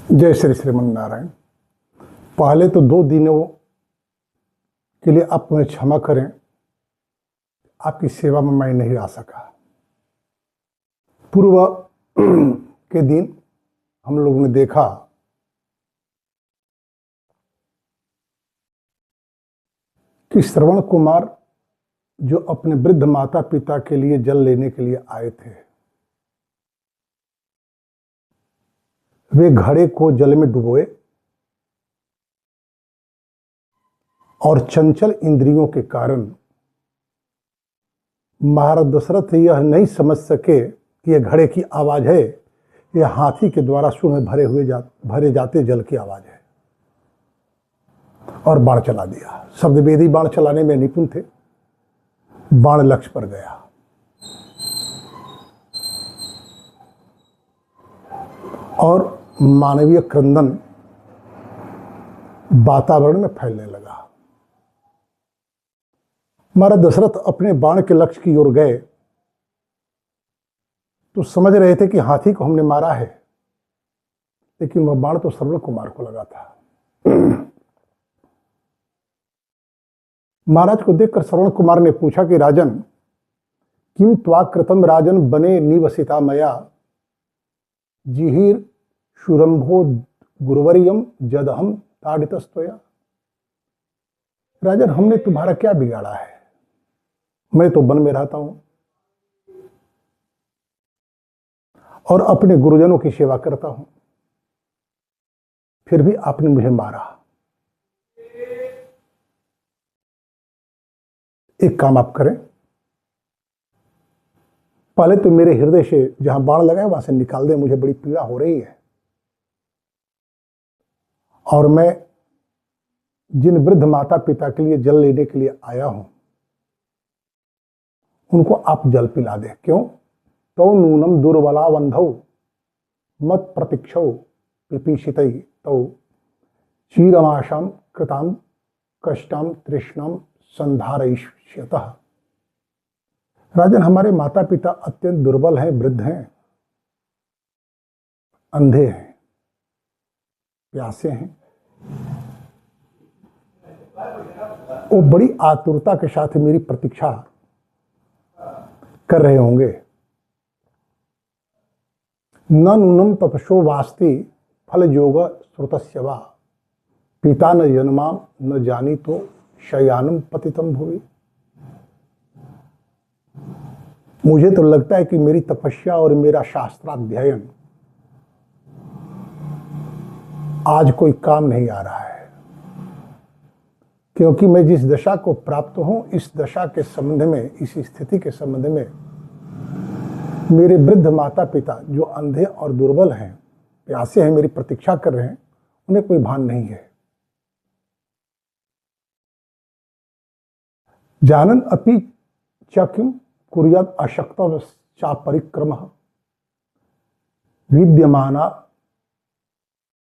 जय श्री श्रीमन नारायण। पहले तो 2 दिनों के लिए आप मुझे क्षमा करें, आपकी सेवा में मैं नहीं आ सका। पूर्व के दिन हम लोगों ने देखा कि श्रवण कुमार जो अपने वृद्ध माता पिता के लिए जल लेने के लिए आए थे, वे घड़े को जल में डुबोए और चंचल इंद्रियों के कारण महाराज दशरथ यह नहीं समझ सके कि यह घड़े की आवाज है, यह हाथी के द्वारा सुर में भरे जाते जल की आवाज है, और बाण चला दिया। शब्दवेदी बाण चलाने में निपुण थे। बाण लक्ष्य पर गया और मानवीय क्रंदन वातावरण में फैलने लगा। महाराज दशरथ अपने बाण के लक्ष्य की ओर गए तो समझ रहे थे कि हाथी को हमने मारा है, लेकिन वह बाण तो श्रवण कुमार को लगा था। महाराज को देखकर श्रवण कुमार ने पूछा कि राजन, किम त्वा कृतम राजन बने निवसिता मया जिहिर शुरंभो गुरुवर्यम जदहम ताड़ितस्तया। राजन, हमने तुम्हारा क्या बिगाड़ा है? मैं तो वन में रहता हूं और अपने गुरुजनों की सेवा करता हूं, फिर भी आपने मुझे मारा। एक काम आप करें, पहले तो मेरे हृदय से जहां बाण लगा है वहां से निकाल दे, मुझे बड़ी पीड़ा हो रही है। और मैं जिन वृद्ध माता पिता के लिए जल लेने के लिए आया हूं, उनको आप जल पिला दे। क्यों? तो नूनम दुर्बला वंधौ मत प्रतीक्षौ पिपीषितै तो क्षीरमाशाम कृताम कष्टाम तृष्णाम संधारयिष्यतः। राजन, हमारे माता पिता अत्यंत दुर्बल हैं, वृद्ध हैं, अंधे हैं, प्यासे हैं। वो बड़ी आतुरता के साथ मेरी प्रतीक्षा कर रहे होंगे। न नूनम तपसो वास्ति फल योग श्रुतस्य वा पिता न जन्माम न जानी तो शयानम पतितम भुवि। मुझे तो लगता है कि मेरी तपस्या और मेरा शास्त्राध्ययन आज कोई काम नहीं आ रहा है, क्योंकि मैं जिस दशा को प्राप्त हूं, इस दशा के संबंध में, इस स्थिति के संबंध में मेरे वृद्ध माता पिता जो अंधे और दुर्बल हैं, प्यासे हैं, मेरी प्रतीक्षा कर रहे हैं, उन्हें कोई भान नहीं है। जानन अपि च किम कुर्यात् अशक्तश्चा परिक्रमः विद्यमाना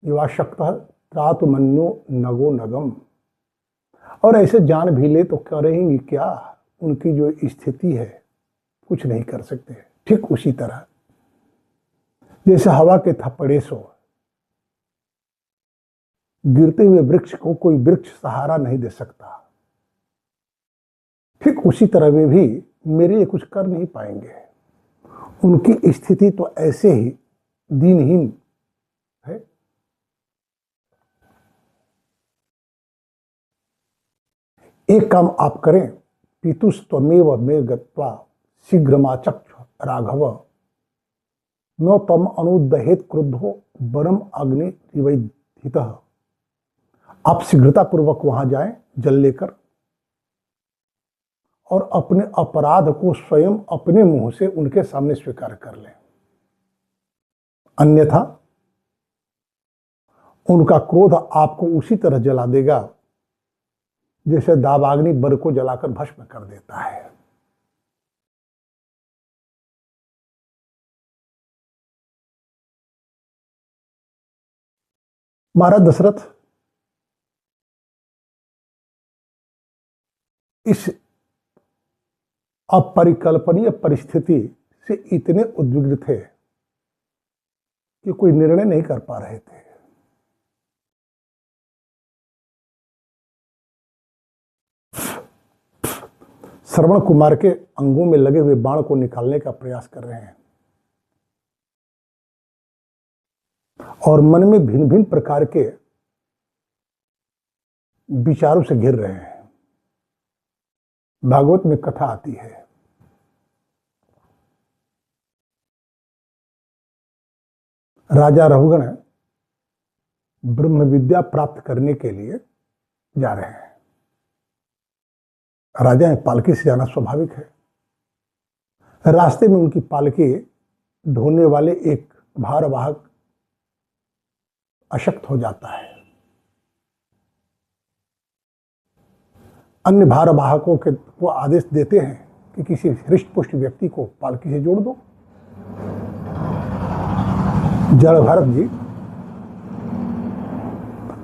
युवाशक्तः त्रातुमन्यो नगो नगम। और ऐसे जान भी ले तो करेंगी क्या? उनकी जो स्थिति है कुछ नहीं कर सकते। ठीक उसी तरह जैसे हवा के थप्पड़े से गिरते हुए वृक्ष को कोई वृक्ष सहारा नहीं दे सकता, ठीक उसी तरह वे भी मेरे लिए कुछ कर नहीं पाएंगे। उनकी स्थिति तो ऐसे ही दीनहीन है। एक काम आप करें, पितुस्त्वमेव मे गत्वा शीघ्रमाचक्ष राघव न तम अनुदहेत क्रुद्धो वरम अग्नि निवेदितः। आप शीघ्रता पूर्वक वहां जाएं जल लेकर, और अपने अपराध को स्वयं अपने मुंह से उनके सामने स्वीकार कर लें। अन्यथा उनका क्रोध आपको उसी तरह जला देगा जैसे दावाग्नि बर को जलाकर भस्म कर देता है। महाराज दशरथ इस अपरिकल्पनीय परिस्थिति से इतने उद्विग्न थे कि कोई निर्णय नहीं कर पा रहे थे। श्रवण कुमार के अंगों में लगे हुए बाण को निकालने का प्रयास कर रहे हैं और मन में भिन्न भिन्न प्रकार के विचारों से घिर रहे हैं। भागवत में कथा आती है, राजा रघुगण ब्रह्म विद्या प्राप्त करने के लिए जा रहे हैं। राजा है, पालकी से जाना स्वाभाविक है। रास्ते में उनकी पालकी ढोने वाले एक भारवाहक अशक्त हो जाता है। अन्य भारवाहकों के वो आदेश देते हैं कि किसी हृष्टपुष्ट व्यक्ति को पालकी से जोड़ दो। जड़ भरत जी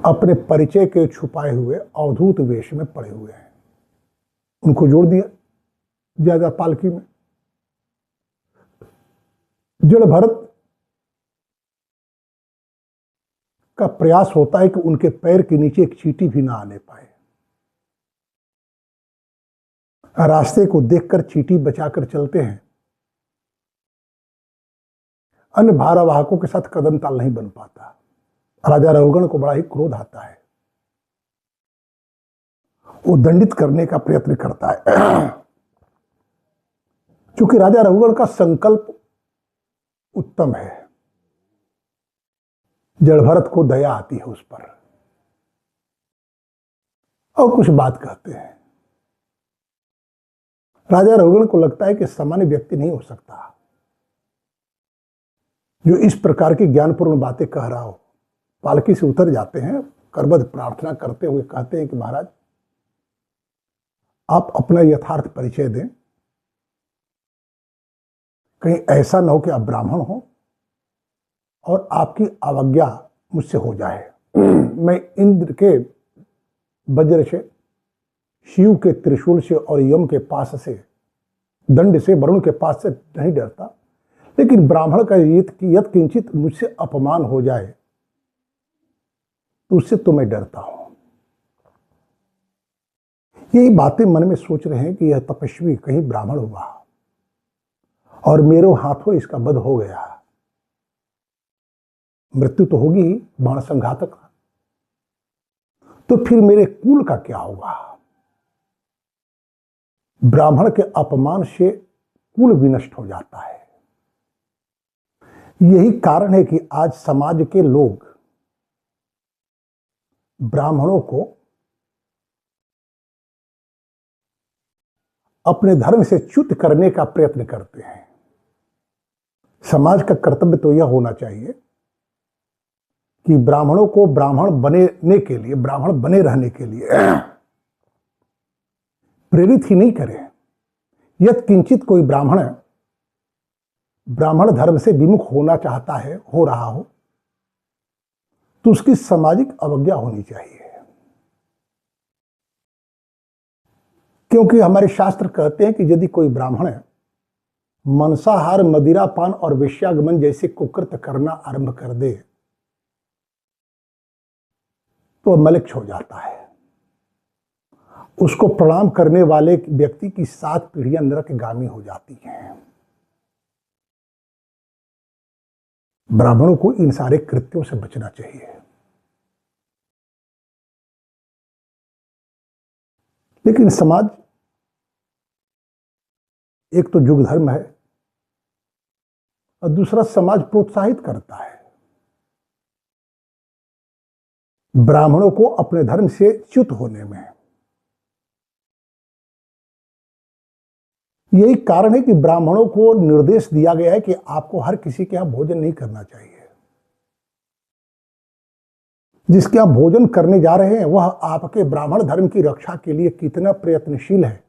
अपने परिचय के छुपाए हुए अवधूत वेश में पड़े हुए हैं, उनको जोड़ दिया ज्यादा पालकी में। जड़ भरत का प्रयास होता है कि उनके पैर के नीचे एक चींटी भी ना आने पाए। रास्ते को देखकर चींटी बचाकर चलते हैं। अन्य भारवाहकों के साथ कदम ताल नहीं बन पाता। राजा रघुगण को बड़ा ही क्रोध आता है, वो दंडित करने का प्रयत्न करता है। क्योंकि राजा रघुगण का संकल्प उत्तम है, जड़ भरत को दया आती है उस पर और कुछ बात कहते हैं। राजा रघुगण को लगता है कि सामान्य व्यक्ति नहीं हो सकता जो इस प्रकार की ज्ञानपूर्ण बातें कह रहा हो। पालकी से उतर जाते हैं, करबद्ध प्रार्थना करते हुए कहते हैं कि महाराज आप अपना यथार्थ परिचय दें, कहीं ऐसा न हो कि आप ब्राह्मण हो और आपकी अवज्ञा मुझसे हो जाए। मैं इंद्र के वज्र से, शिव के त्रिशूल से और यम के पास से, दंड से, वरुण के पास से नहीं डरता, लेकिन ब्राह्मण का यत् किंचित मुझसे अपमान हो जाए तो उससे तो मैं डरता हूं। यही बातें मन में सोच रहे हैं कि यह तपस्वी कहीं ब्राह्मण हुआ और मेरे हाथों इसका वध हो गया, मृत्यु तो होगी ही, बाण संघातक, तो फिर मेरे कुल का क्या होगा। ब्राह्मण के अपमान से कुल विनष्ट हो जाता है। यही कारण है कि आज समाज के लोग ब्राह्मणों को अपने धर्म से च्युत करने का प्रयत्न करते हैं। समाज का कर्तव्य तो यह होना चाहिए कि ब्राह्मणों को ब्राह्मण बनने के लिए, ब्राह्मण बने रहने के लिए प्रेरित ही नहीं करें। यत् किंचित कोई ब्राह्मण धर्म से विमुख होना चाहता है, हो रहा हो, तो उसकी सामाजिक अवज्ञा होनी चाहिए। क्योंकि हमारे शास्त्र कहते हैं कि यदि कोई ब्राह्मण मांसाहार, मदिरापान और वेश्यागमन जैसे कुकृत्य करना आरंभ कर दे तो मलिक्ष हो जाता है। उसको प्रणाम करने वाले व्यक्ति की 7 पीढ़ियां नरकगामी हो जाती हैं। ब्राह्मणों को इन सारे कृत्यों से बचना चाहिए। लेकिन समाज, एक तो युग धर्म है और दूसरा समाज प्रोत्साहित करता है ब्राह्मणों को अपने धर्म से च्युत होने में। यही कारण है कि ब्राह्मणों को निर्देश दिया गया है कि आपको हर किसी के यहां भोजन नहीं करना चाहिए। जिसके यहां भोजन करने जा रहे हैं वह आपके ब्राह्मण धर्म की रक्षा के लिए कितना प्रयत्नशील है।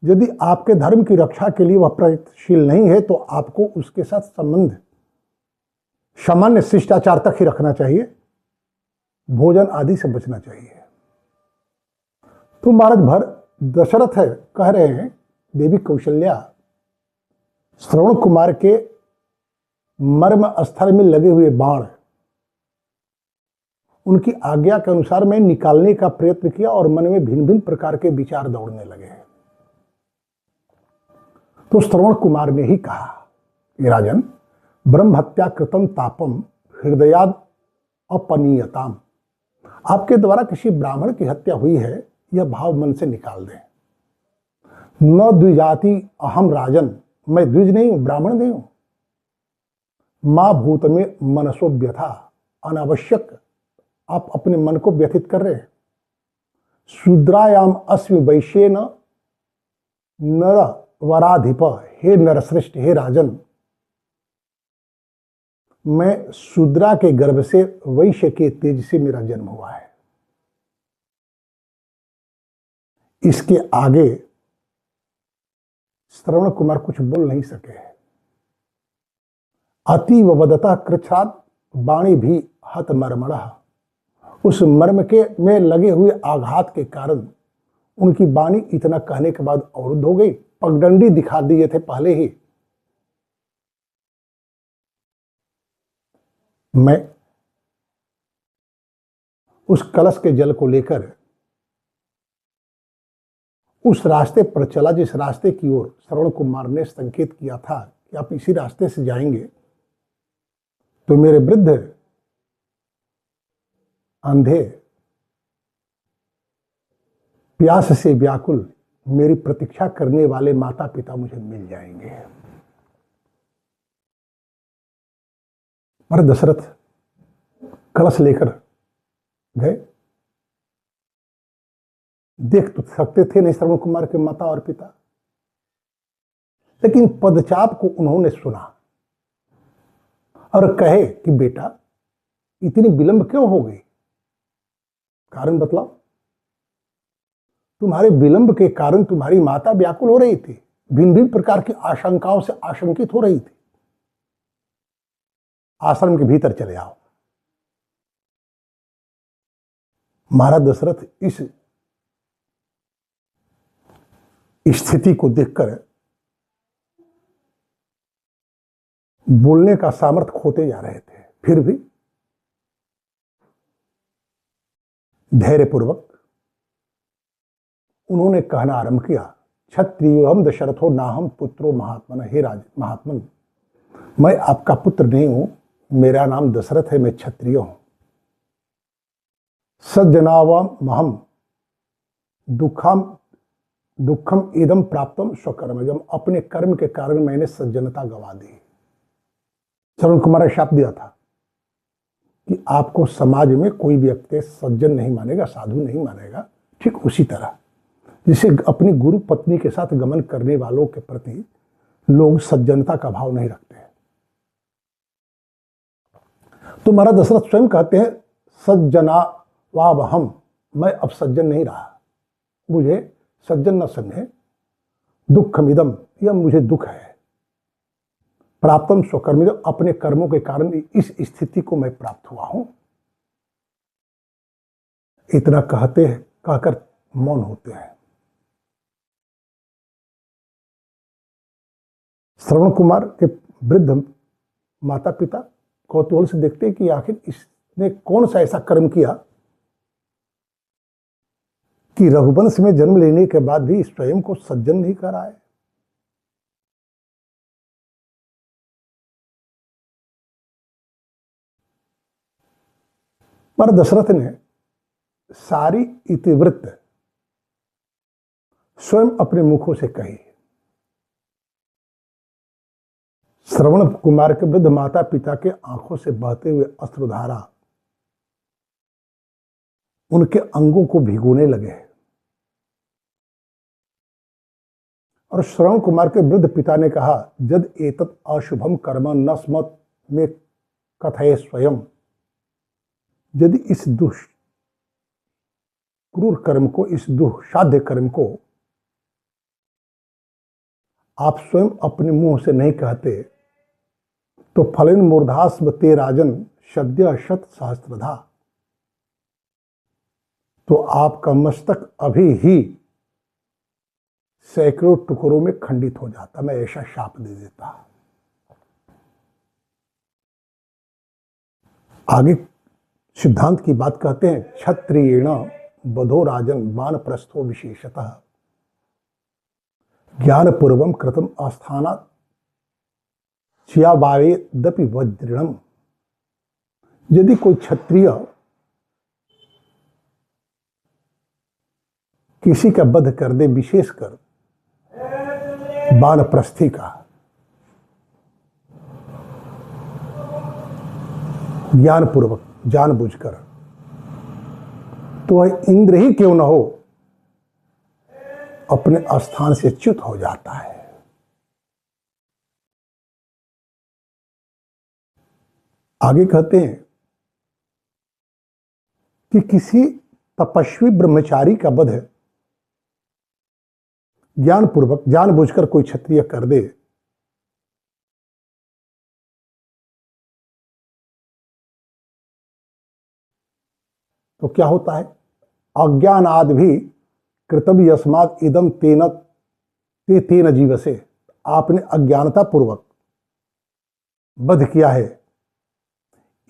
यदि आपके धर्म की रक्षा के लिए वह प्रयत्नशील नहीं है तो आपको उसके साथ संबंध सामान्य शिष्टाचार तक ही रखना चाहिए, भोजन आदि से बचना चाहिए। तो महाराज भर दशरथ है कह रहे हैं, देवी कौशल्या श्रवण कुमार के मर्म स्थल में लगे हुए बाण उनकी आज्ञा के अनुसार मैं निकालने का प्रयत्न किया और मन में भिन्न भिन्न प्रकार के विचार दौड़ने लगे। तो श्रवण कुमार ने ही कहा कि राजन, ब्रह्म हत्या कृतम तापम हृदयाद अपनीयताम, आपके द्वारा किसी ब्राह्मण की हत्या हुई है, यह भाव मन से निकाल दें। न द्विजाति अहम राजन, मैं द्विज नहीं हूं, ब्राह्मण नहीं हूं। मां भूत में मनसो व्यथा, अनावश्यक आप अपने मन को व्यथित कर रहे हैं। शूद्रायाम अस्मि वैश्येन नर वराधिप, हे नरश्रेष्ठ, हे राजन, मैं शूद्रा के गर्भ से वैश्य के तेज से मेरा जन्म हुआ है। इसके आगे श्रवण कुमार कुछ बोल नहीं सके। अतीव वदता कृच्छ्रात वाणी भी हत मर्मण, उस मर्म के में लगे हुए आघात के कारण उनकी वाणी इतना कहने के बाद अवरुद्ध हो गई। पगडंडी दिखा दिए थे पहले ही। मैं उस कलश के जल को लेकर उस रास्ते पर चला जिस रास्ते की ओर श्रवण कुमार ने संकेत किया था कि आप इसी रास्ते से जाएंगे तो मेरे वृद्ध, अंधे, प्यास से व्याकुल मेरी प्रतीक्षा करने वाले माता पिता मुझे मिल जाएंगे। पर दशरथ कलश लेकर गए। देख तो सकते थे नहीं श्रवण कुमार के माता और पिता, लेकिन पदचाप को उन्होंने सुना और कहे कि बेटा, इतनी विलंब क्यों हो गई, कारण बतलाओ। तुम्हारे विलंब के कारण तुम्हारी माता व्याकुल हो रही थी, भिन्न भिन्न प्रकार की आशंकाओं से आशंकित हो रही थी। आश्रम के भीतर चले आओ। महाराज दशरथ इस स्थिति को देखकर बोलने का सामर्थ्य खोते जा रहे थे, फिर भी धैर्यपूर्वक उन्होंने कहना आरंभ किया। क्षत्रियोहम दशरथो नाहम पुत्रो महात्मन, हे महात्मन, मैं आपका पुत्र नहीं हूं, मेरा नाम दशरथ है, मैं क्षत्रिय हूं। सज्जनावमहम दुखम इदम प्राप्तम स्वकर्मजम, अपने कर्म के कारण मैंने सज्जनता गवा दी। श्रवण कुमार ने शाप दिया था कि आपको समाज में कोई व्यक्ति सज्जन नहीं मानेगा, साधु नहीं मानेगा। ठीक उसी तरह जिसे अपनी गुरु पत्नी के साथ गमन करने वालों के प्रति लोग सज्जनता का भाव नहीं रखते हैं। तो महाराज दशरथ स्वयं कहते हैं, सज्जना वावहम, मैं अब सज्जन नहीं रहा, मुझे सज्जन न समझे। दुखमिदम, यह मुझे दुख है। प्राप्तम स्वकर्मिदम, अपने कर्मों के कारण इस स्थिति को मैं प्राप्त हुआ हूं। इतना कहकर मौन होते हैं। श्रवण कुमार के वृद्ध माता पिता कौतूहल से देखते हैं कि आखिर इसने कौन सा ऐसा कर्म किया कि रघुवंश में जन्म लेने के बाद भी स्वयं को सज्जन नहीं कराए। पर दशरथ ने सारी इतिवृत्त स्वयं अपने मुखों से कही। श्रवण कुमार के वृद्ध माता पिता के आंखों से बहते हुए अश्रुधारा उनके अंगों को भिगोने लगे और श्रवण कुमार के वृद्ध पिता ने कहा, जद एतत् अशुभम कर्म न स्मत् में कथये स्वयं, यदि इस क्रूर कर्म को, इस दुःसाध्य कर्म को आप स्वयं अपने मुंह से नहीं कहते तो फलेन मूर्धास्म ते राजन सद्य शत सहस्त्रधा, तो आपका मस्तक अभी ही सैकड़ों टुकड़ों में खंडित हो जाता। मैं ऐसा शाप दे देता। आगे सिद्धांत की बात कहते हैं, क्षत्रियेण वधो राजन वानप्रस्थो विशेषतः ज्ञानपूर्वम कृतम आस्थानात् चियावावेदपि वज्रणम। यदि कोई क्षत्रिय किसी का वध कर दे, विशेषकर वानप्रस्थी का, ज्ञानपूर्वक जानबूझकर, तो वह इंद्र ही क्यों न हो अपने स्थान से च्युत हो जाता है। आगे कहते हैं कि किसी तपस्वी ब्रह्मचारी का वध ज्ञानपूर्वक जानबूझकर कोई क्षत्रिय कर दे तो क्या होता है, अज्ञानाद भी कृतम यस्मात् इदम तेन जीव से, आपने अज्ञानता पूर्वक वध किया है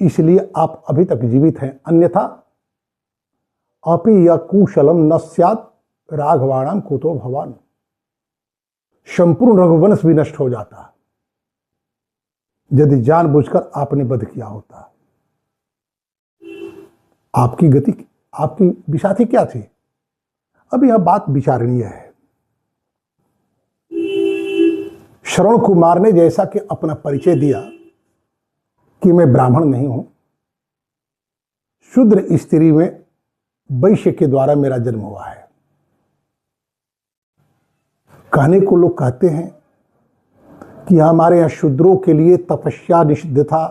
इसलिए आप अभी तक जीवित हैं, अन्यथा अपि यकुशलम न स्यात् राघवाणाम कुतो भवान, संपूर्ण रघुवंश भी नष्ट हो जाता यदि जानबूझकर आपने वध किया होता। आपकी गति, आपकी विषाथी क्या थी? अब यह बात विचारणीय है। श्रवण कुमार ने जैसा कि अपना परिचय दिया कि मैं ब्राह्मण नहीं हूं, शूद्र स्त्री में वैश्य के द्वारा मेरा जन्म हुआ है। कहने को लोग कहते हैं कि हमारे यहां शूद्रों के लिए तपस्या निषिद्ध था,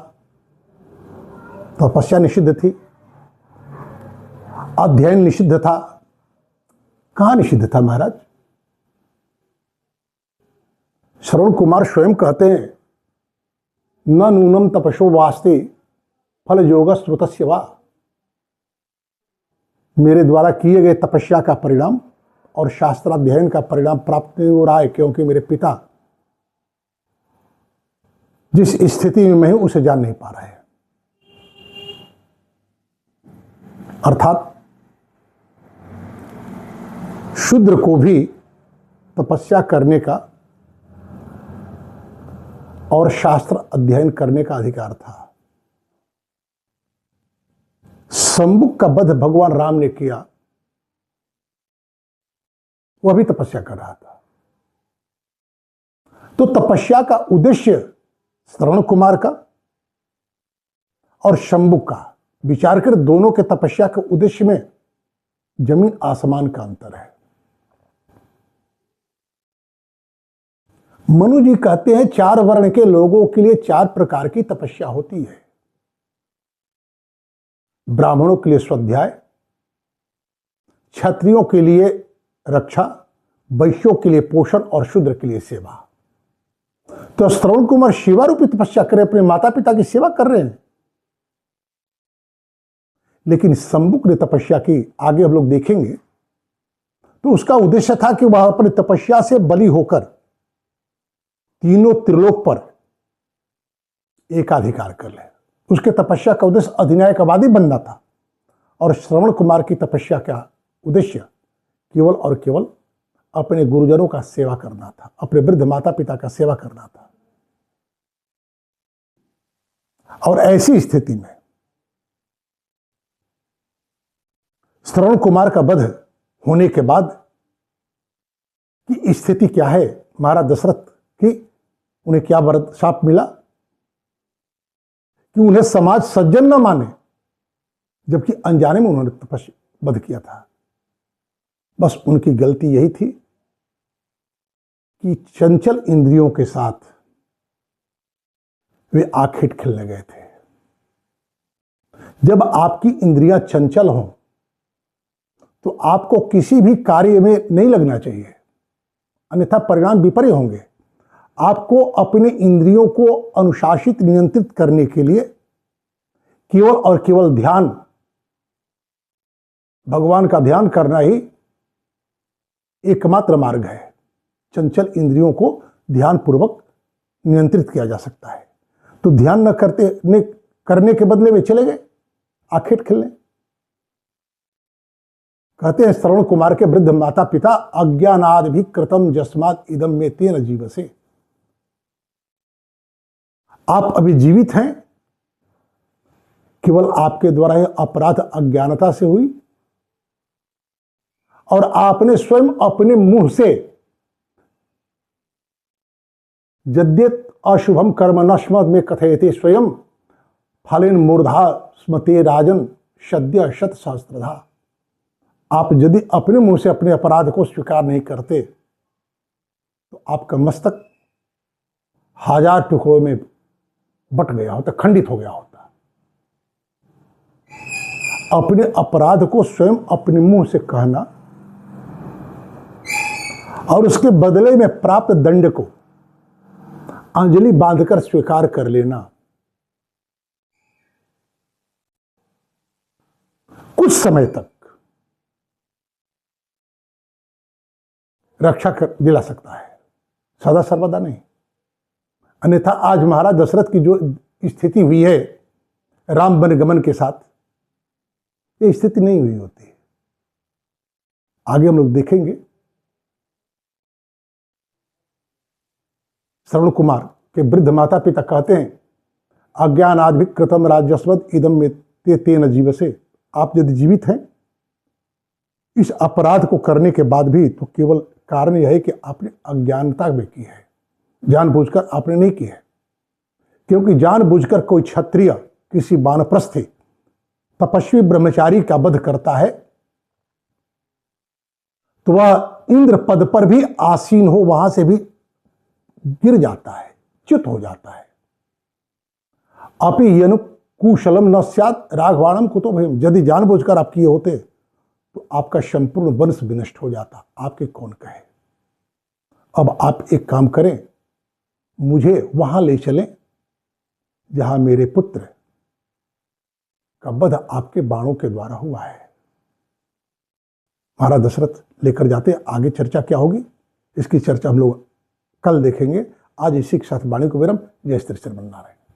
तपस्या निषिद्ध थी, अध्ययन निषिद्ध था। कहां निषिद्ध था महाराज? श्रवण कुमार स्वयं कहते हैं, न नूनम तपसो वास्ते फल योग श्रुतस्य वा, मेरे द्वारा किए गए तपस्या का परिणाम और शास्त्राध्ययन का परिणाम प्राप्त नहीं हो रहा है, क्योंकि मेरे पिता जिस स्थिति में मैं हूं उसे जान नहीं पा रहे हैं। अर्थात शूद्र को भी तपस्या करने का और शास्त्र अध्ययन करने का अधिकार था। शंबुक का वध भगवान राम ने किया, वह भी तपस्या कर रहा था। तो तपस्या का उद्देश्य श्रवण कुमार का और शंबुक का, विचार कर दोनों के तपस्या के उद्देश्य में जमीन आसमान का अंतर है। मनु जी कहते हैं, 4 वर्ण के लोगों के लिए 4 प्रकार की तपस्या होती है। ब्राह्मणों के लिए स्वाध्याय, क्षत्रियों के लिए रक्षा, वैश्यों के लिए पोषण और शूद्र के लिए सेवा। तो श्रवण कुमार सेवा रूपी तपस्या करें, अपने माता पिता की सेवा कर रहे हैं। लेकिन शंबुक ने तपस्या की, आगे हम लोग देखेंगे, तो उसका उद्देश्य था कि वह अपनी तपस्या से बली होकर तीनों त्रिलोक पर एकाधिकार कर ले। उसके तपस्या का उद्देश्य अधिनायकवादी बनना था, और श्रवण कुमार की तपस्या का उद्देश्य केवल और केवल अपने गुरुजनों का सेवा करना था, अपने वृद्ध माता पिता का सेवा करना था। और ऐसी स्थिति में श्रवण कुमार का वध होने के बाद की स्थिति क्या है, महाराज दशरथ की उन्हें क्या वरद शाप मिला कि उन्हें समाज सज्जन न माने, जबकि अनजाने में उन्होंने तपस्या वध किया था। बस उनकी गलती यही थी कि चंचल इंद्रियों के साथ वे आखेट खेलने गए थे। जब आपकी इंद्रियां चंचल हों तो आपको किसी भी कार्य में नहीं लगना चाहिए, अन्यथा परिणाम विपरीत होंगे। आपको अपने इंद्रियों को अनुशासित, नियंत्रित करने के लिए केवल और केवल ध्यान, भगवान का ध्यान करना ही एकमात्र मार्ग है। चंचल इंद्रियों को ध्यान पूर्वक नियंत्रित किया जा सकता है। तो ध्यान न करने के बदले वे चले गए आखेट खेलने। कहते हैं श्रवण कुमार के वृद्ध माता पिता अज्ञानाद भी कृतम जस्मात इदम में तेन जीव से। आप अभी जीवित हैं, केवल आपके द्वारा यह अपराध अज्ञानता से हुई और आपने स्वयं अपने मुंह से यद्यत अशुभम कर्म न स्मद में कथयते स्वयं फलेन मूर्धा स्मते राजन सद्य शत सहस्त्रधा। आप यदि अपने मुंह से अपने अपराध को स्वीकार नहीं करते तो आपका मस्तक 1000 टुकड़ों में बट गया होता, खंडित हो गया होता। अपने अपराध को स्वयं अपने मुंह से कहना और उसके बदले में प्राप्त दंड को अंजलि बांधकर स्वीकार कर लेना कुछ समय तक रक्षा कर दिला सकता है, सदा सर्वदा नहीं। अन्यथा आज महाराज दशरथ की जो स्थिति हुई है राम वनगमन के साथ, ये स्थिति नहीं हुई होती। आगे हम लोग देखेंगे श्रवण कुमार के वृद्ध माता पिता कहते हैं अज्ञानादि कृतम राजस्वद इदम में तेन जीव से। आप यदि जीवित हैं इस अपराध को करने के बाद भी तो केवल कारण यह है कि आपने अज्ञानता में की है, जानबूझकर आपने नहीं की है। क्योंकि जानबूझकर कोई क्षत्रिय किसी वानप्रस्थी तपस्वी ब्रह्मचारी का वध करता है तो वह इंद्र पद पर भी आसीन हो वहां से भी गिर जाता है, च्युत हो जाता है। अपि यनु कुशलम न स्यात् राघवाणम कुतो भयम। यदि जानबूझकर आप किए होते तो आपका संपूर्ण वंश विनष्ट हो जाता, आपके कौन कहे। अब आप एक काम करें, मुझे वहां ले चलें जहां मेरे पुत्र का वध आपके बाणों के द्वारा हुआ है। महाराज दशरथ लेकर जाते। आगे चर्चा क्या होगी इसकी चर्चा हम लोग कल देखेंगे। आज इसी के साथ वाणी को विराम। जय श्री श्रीमन्नारायण।